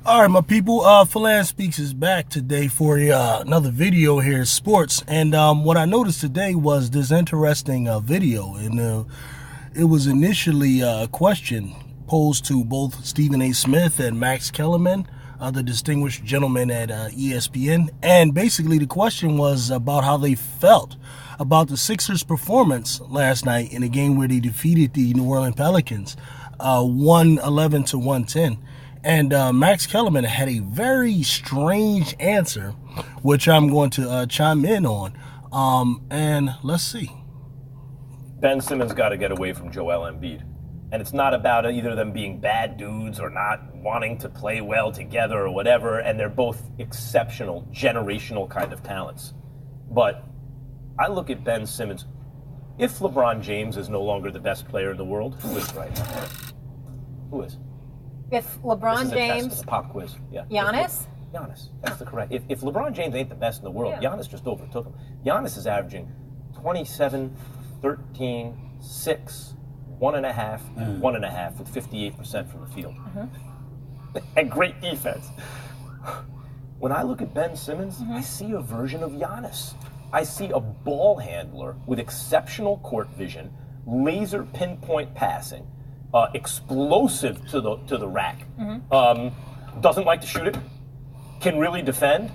All right, my people. Fulan Speaks is back today for another video here, sports. And what I noticed today was this interesting video, and it was initially a question posed to both Stephen A. Smith and Max Kellerman, the distinguished gentlemen at ESPN. And basically, the question was about how they felt about the Sixers' performance last night in a game where they defeated the New Orleans Pelicans, 111 to 110. And Max Kellerman had a very strange answer, which I'm going to chime in on. And let's see. Ben Simmons got to get away from Joel Embiid. And it's not about either of them being bad dudes or not wanting to play well together or whatever. And they're both exceptional, generational kind of talents. But I look at Ben Simmons. If LeBron James is no longer the best player in the world, who is right now? Who is? If LeBron James, it's a pop quiz. Yeah. Giannis? Giannis. That's the correct. If LeBron James ain't the best in the world, Yeah. Giannis just overtook him. Giannis is averaging 27, 13, 6, 1.5, 1.5 with 58% from the field. And great defense. When I look at Ben Simmons, I see a version of Giannis. I see a ball handler with exceptional court vision, laser pinpoint passing, explosive to the rack. Doesn't like to shoot it. Can really defend.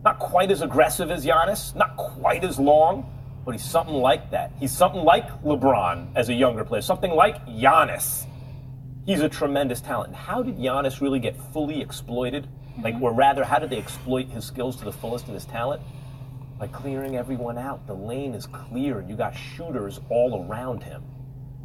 Not quite as aggressive as Giannis. Not quite as long. But he's something like that. He's something like LeBron as a younger player. Something like Giannis. He's a tremendous talent. And how did Giannis really get fully exploited? Or rather, how did they exploit his skills to the fullest and his talent? By clearing everyone out. The lane is clear. You got shooters all around him.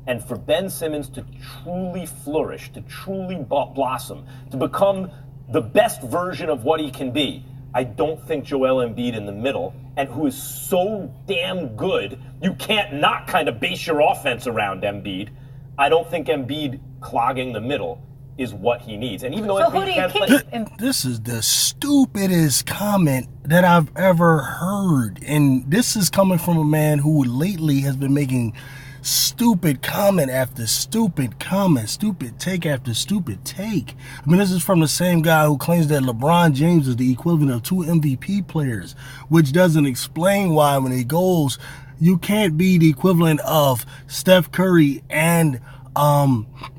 And for Ben Simmons to truly flourish, to truly blossom, to become the best version of what he can be, I don't think Joel Embiid in the middle, and who is so damn good, you can't not kind of base your offense around Embiid. I don't think Embiid clogging the middle is what he needs. And even though So Embiid who do you can't keep? play, This is the stupidest comment that I've ever heard. And this is coming from a man who lately has been making stupid comment after stupid comment, stupid take after stupid take. I mean, this is from the same guy who claims that LeBron James is the equivalent of 2 MVP players, which doesn't explain why when he goes, you can't be the equivalent of Steph Curry and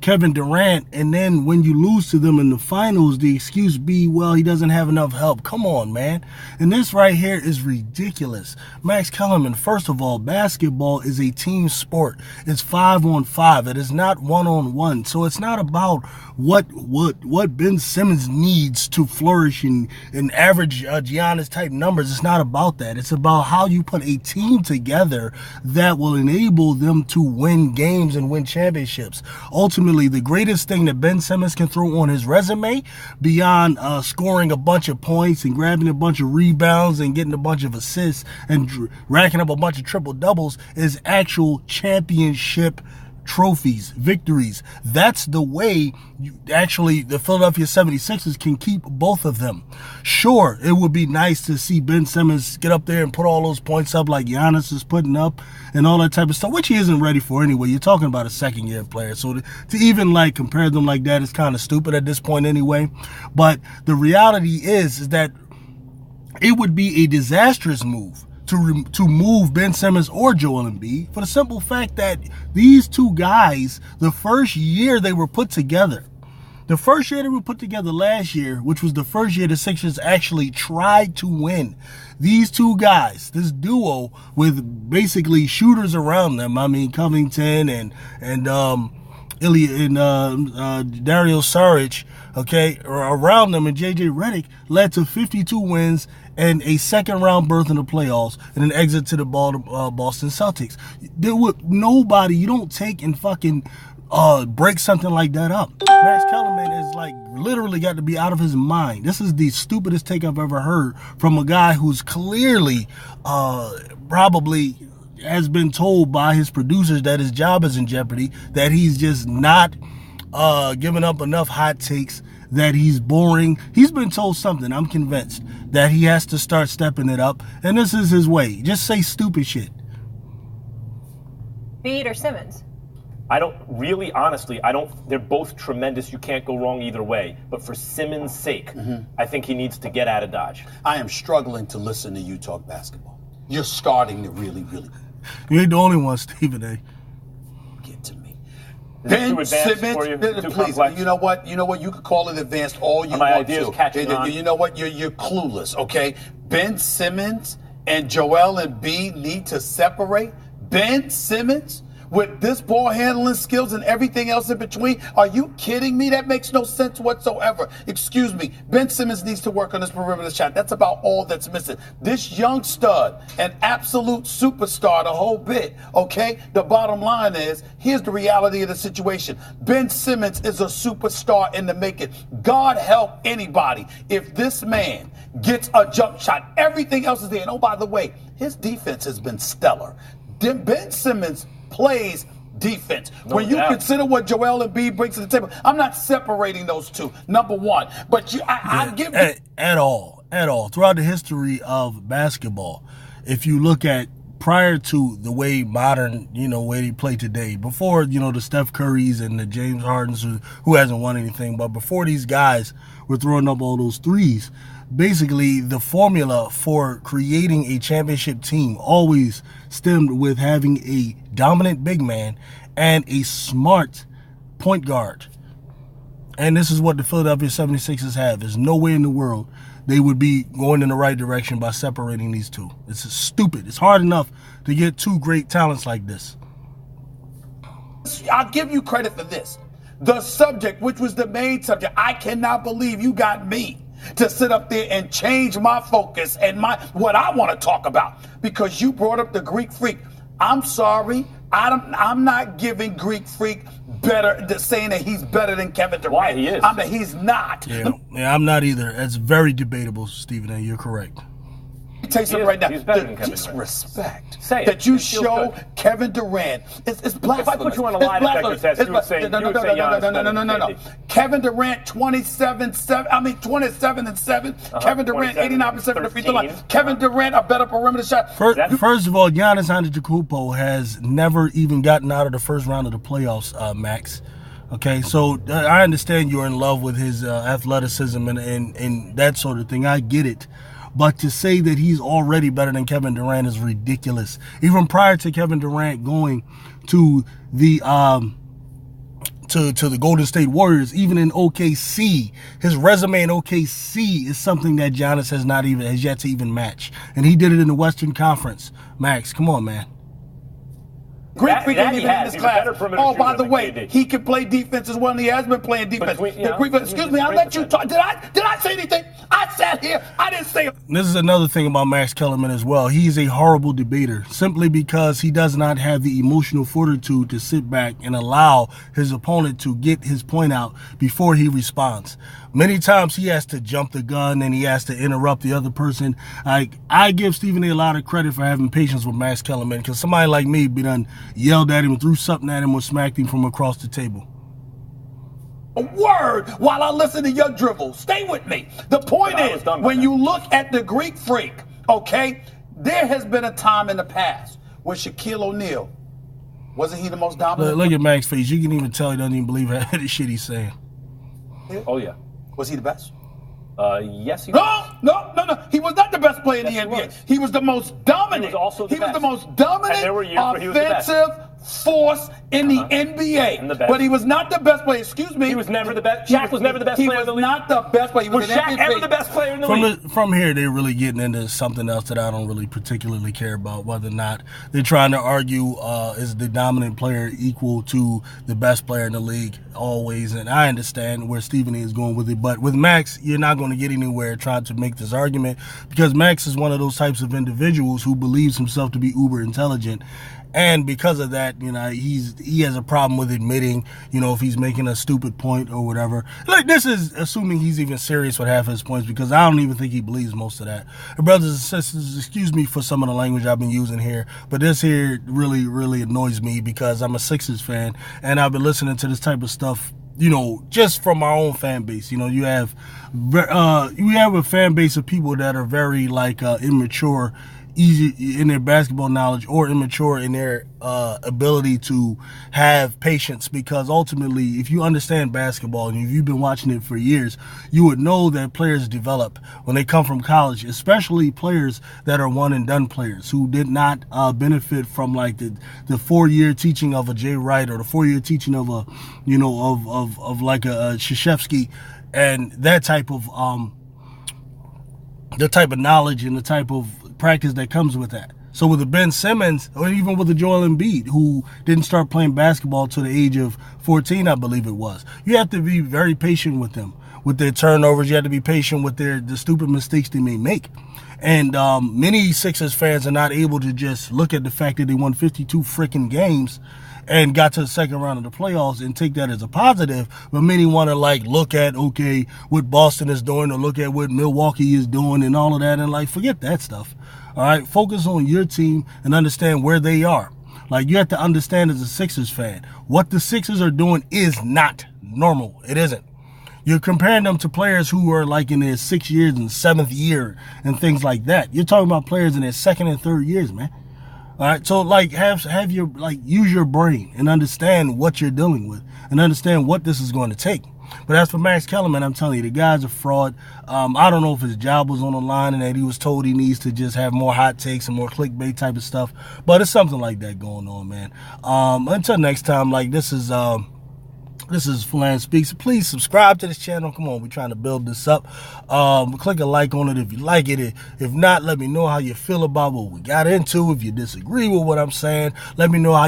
Kevin Durant, and then when you lose to them in the finals, the excuse be, well, he doesn't have enough help. Come on, man. And this right here is ridiculous. Max Kellerman, first of all, basketball is a team sport. It's 5-on-5. It is not 1-on-1. So it's not about what Ben Simmons needs to flourish in average Giannis type numbers. It's not about that. It's about how you put a team together that will enable them to win games and win championships. Ultimately, the greatest thing that Ben Simmons can throw on his resume, beyond scoring a bunch of points and grabbing a bunch of rebounds and getting a bunch of assists and racking up a bunch of triple doubles, is actual championship trophies, victories. That's the way the Philadelphia 76ers can keep both of them. Sure, it would be nice to see Ben Simmons get up there and put all those points up like Giannis is putting up and all that type of stuff, which he isn't ready for anyway. You're talking about a second-year player, so to even compare them like that is kind of stupid at this point anyway. But the reality is that it would be a disastrous move to move Ben Simmons or Joel Embiid, for the simple fact that these two guys, the first year they were put together last year, which was the first year the Sixers actually tried to win, these two guys, this duo with basically shooters around them, I mean Covington and Ilya and Dario Saric, around them, and JJ Redick, led to 52 wins and a second-round berth in the playoffs and an exit to the Boston Celtics. You don't take and fucking break something like that up. Max Kellerman is literally got to be out of his mind. This is the stupidest take I've ever heard from a guy who's clearly probably has been told by his producers that his job is in jeopardy, that he's just not giving up enough hot takes, that he's boring. He's been told something, I'm convinced, that he has to start stepping it up, and this is his way. Just say stupid shit. Embiid or Simmons? honestly, they're both tremendous. You can't go wrong either way. But for Simmons' sake, I think he needs to get out of Dodge. I am struggling to listen to you talk basketball. You're starting to really, really. You ain't the only one, Stephen A. Get to me. Ben Simmons, please. You know what? You could call it advanced all you my want ideas to. catching on. You know what? You're clueless. Okay. Ben Simmons and Joel Embiid need to separate. Ben Simmons with this ball handling skills and everything else in between. Are you kidding me? That makes no sense whatsoever. Excuse me. Ben Simmons needs to work on his perimeter shot. That's about all that's missing. This young stud, an absolute superstar, the whole bit, okay? The bottom line is, here's the reality of the situation. Ben Simmons is a superstar in the making. God help anybody if this man gets a jump shot. Everything else is there. And oh, by the way, his defense has been stellar. Ben Simmons plays defense. When you consider what Joel Embiid brings to the table, I'm not separating those two, number one. But I give you... At all. Throughout the history of basketball, if you look at prior to the way modern, way they play today, before, the Steph Currys and the James Hardens who hasn't won anything, but before these guys were throwing up all those threes, basically the formula for creating a championship team always stemmed with having a dominant big man and a smart point guard. And this is what the Philadelphia 76ers have. There's no way in the world they would be going in the right direction by separating these two. It's stupid. It's hard enough to get two great talents like this. I'll give you credit for this. The subject, which was the main subject, I cannot believe you got me to sit up there and change my focus and what I want to talk about, because you brought up the Greek Freak. I'm sorry, I'm not giving Greek Freak saying that he's better than Kevin Durant. Why he is? He's not. Yeah, I'm not either. That's very debatable, Stephen A. You're correct. Let me tell you something right now. He's better than Kevin Disrespect Say it. that you It feels show good. Kevin Durant. It's blasphemous. If I put you on a lie detector test, you would say no. Kevin Durant 27 and 7. Kevin Durant 89% from the free throw line. Kevin Durant a better perimeter shot. First of all, Giannis Antetokounmpo has never even gotten out of the first round of the playoffs, Max. Okay, so I understand you're in love with his athleticism and that sort of thing. I get it. But to say that he's already better than Kevin Durant is ridiculous. Even prior to Kevin Durant going to the to the Golden State Warriors, even in OKC, his resume in OKC is something that Giannis has yet to even match. And he did it in the Western Conference. Max, come on, man. Greek Freak ain't even in this He's class. Oh, by the way, KD. he can play defense as well, and he has been playing defense. Excuse me, I let you talk. Did I say anything? I sat here. I didn't say it. This is another thing about Max Kellerman as well. He's a horrible debater simply because he does not have the emotional fortitude to sit back and allow his opponent to get his point out before he responds. Many times he has to jump the gun and he has to interrupt the other person. I give Stephen A. a lot of credit for having patience with Max Kellerman, because somebody like me be done yelled at him, threw something at him, or smacked him from across the table. A word while I listen to your dribble. Stay with me. The point is, when you look at the Greek Freak, okay, there has been a time in the past where Shaquille O'Neal, wasn't he the most dominant? Look at Max's face. You can even tell he doesn't even believe the shit he's saying. Oh, yeah. Was he the best? Yes, he was. No. He was not the best player in the NBA. He was the most dominant. He was also the best. The most dominant And there were years where he was the best. offensive force in the NBA. And the best. But he was not the best player. Excuse me. He was never the best. Shaq was never the best player in the league. He was not the best player. He Was an Shaq MVP. ever the best player in the league? From here, they're really getting into something else that I don't really particularly care about, whether or not they're trying to argue is the dominant player equal to the best player in the league always. And I understand where Stephen A. is going with it. But with Max, you're not going to get anywhere trying to make this argument, because Max is one of those types of individuals who believes himself to be uber intelligent. And because of that, he has a problem with admitting, if he's making a stupid point or whatever. Like, this is assuming he's even serious with half his points, because I don't even think he believes most of that. And brothers and sisters, excuse me for some of the language I've been using here, but this here really, really annoys me, because I'm a Sixers fan and I've been listening to this type of stuff, just from our own fan base. You have a fan base of people that are very immature, easy in their basketball knowledge or immature in their ability to have patience, because ultimately, if you understand basketball and if you've been watching it for years, you would know that players develop when they come from college, especially players that are one and done players who did not benefit from like the 4-year teaching of a Jay Wright or the 4-year teaching of a, you know, of like a Krzyzewski and that type of the type of knowledge and the type of practice that comes with that. So with the Ben Simmons, or even with the Joel Embiid, who didn't start playing basketball till the age of 14, I believe it was, you have to be very patient with them, with their turnovers. You have to be patient with the stupid mistakes they may make. And many Sixers fans are not able to just look at the fact that they won 52 freaking games and got to the second round of the playoffs and take that as a positive. But many want to like look at, okay, what Boston is doing or look at what Milwaukee is doing and all of that, and like forget that stuff. All right, focus on your team and understand where they are. Like, you have to understand as a Sixers fan, what the Sixers are doing is not normal. It isn't. You're comparing them to players who are like in their 6 years and 7th year and things like that. You're talking about players in their 2nd and 3rd years, man. All right, so like have your use your brain and understand what you're dealing with and understand what this is going to take. But as for Max Kellerman, I'm telling you, the guy's a fraud. I don't know if his job was on the line and that he was told he needs to just have more hot takes and more clickbait type of stuff. But it's something like that going on, man. Until next time, like this is Fulan Speaks. Please subscribe to this channel. Come on, we're trying to build this up. Click a like on it if you like it. If not, let me know how you feel about what we got into. If you disagree with what I'm saying, let me know how